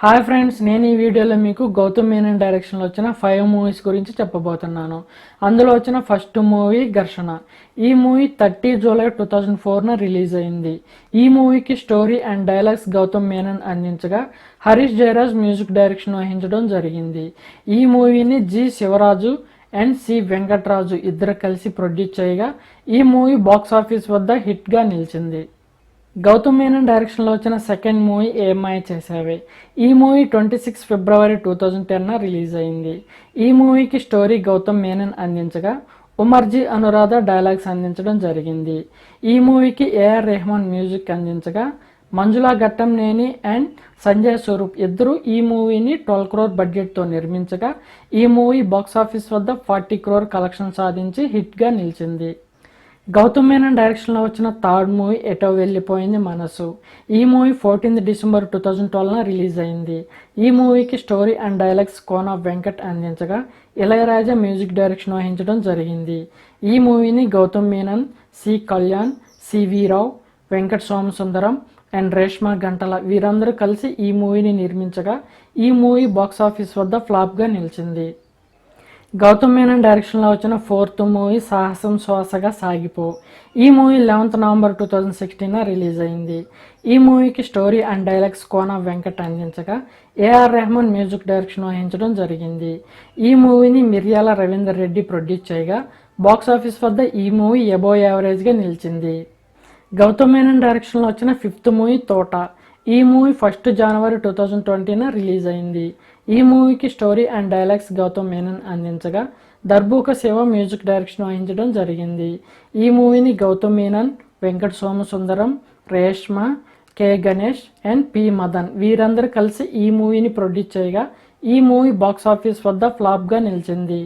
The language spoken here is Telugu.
హాయ్ ఫ్రెండ్స్, నేను ఈ వీడియోలో మీకు గౌతమ్ మీనన్ డైరెక్షన్లో వచ్చిన 5 మూవీస్ గురించి చెప్పబోతున్నాను. అందులో వచ్చిన ఫస్ట్ మూవీ ఘర్షణ. ఈ మూవీ 30 జూలై 2004న రిలీజ్ అయింది. ఈ మూవీకి story and dialogues Gautham Menon అందించగా హరీష్ జయరాజ్ మ్యూజిక్ డైరెక్షన్ వహించడం జరిగింది. ఈ మూవీని G Sivaraju and C Venkatraju ఇద్దరు కలిసి ప్రొడ్యూస్ చేయగా ఈ మూవీ బాక్స్ ఆఫీస్ వద్ద హిట్గా నిలిచింది. గౌతమ్ మీనన్ డైరెక్షన్లో వచ్చిన సెకండ్ మూవీ ఏమై చేసావే. ఈ మూవీ 26 ఫిబ్రవరి 2010న రిలీజ్ అయింది. ఈ మూవీకి స్టోరీ గౌతమ్ మీనన్ అందించగా ఉమర్జీ అనురాధ డైలాగ్స్ అందించడం జరిగింది. ఈ మూవీకి ఏఆర్ రెహమాన్ మ్యూజిక్ అందించగా మంజులా ఘట్టంనేని అండ్ సంజయ్ స్వరూప్ ఇద్దరు ఈ మూవీని 12 crore బడ్జెట్తో నిర్మించగా ఈ మూవీ బాక్స్ ఆఫీస్ వద్ద 40 crore కలెక్షన్ సాధించి హిట్గా నిలిచింది. గౌతమ్ మీనన్ డైరెక్షన్లో వచ్చిన థర్డ్ మూవీ ఎటో వెళ్ళిపోయింది మనసు. ఈ మూవీ 14 డిసెంబర్ 2012న రిలీజ్ అయింది. ఈ మూవీకి story and dialogues Kona Venkat అందించగా ఇళయరాజా మ్యూజిక్ డైరెక్షన్ వహించడం జరిగింది. ఈ మూవీని Gautham Menon, C Kalyan, CV Rao, Venkat Somasundaram and Reshma Gantala వీరందరూ కలిసి ఈ మూవీని నిర్మించగా ఈ మూవీ బాక్స్ ఆఫీస్ వద్ద ఫ్లాప్గా నిలిచింది. గౌతమ్ మీనన్ డైరెక్షన్లో వచ్చిన ఫోర్త్ మూవీ సాహసం శ్వాసగా సాగిపో. ఈ మూవీ 11 నవంబర్ 2016న రిలీజ్ అయింది. ఈ మూవీకి story and dialogues Kona Venkat అందించగా ఏఆర్ రెహమాన్ మ్యూజిక్ డైరెక్షన్ వహించడం జరిగింది. ఈ మూవీని మిర్యాల రవీందర్ రెడ్డి ప్రొడ్యూస్ చేయగా బాక్స్ ఆఫీస్ వద్ద ఈ మూవీ అబోవ్ యావరేజ్గా నిలిచింది. గౌతమ్ మీనన్ డైరెక్షన్లో వచ్చిన ఫిఫ్త్ మూవీ తోట. ఈ మూవీ 1 జనవరి 2020న రిలీజ్ అయింది. ఈ మూవీకి story and dialogues Gautham Menon అందించగా దర్భూక శివ మ్యూజిక్ డైరెక్షన్ వహించడం జరిగింది. ఈ మూవీని Gautham Menon, Venkat Somasundaram, Reshma, K Ganesh and P Madan వీరందరూ కలిసి ఈ మూవీని ప్రొడ్యూస్ చేయగా ఈ మూవీ బాక్స్ ఆఫీస్ వద్ద ఫ్లాప్గా నిలిచింది.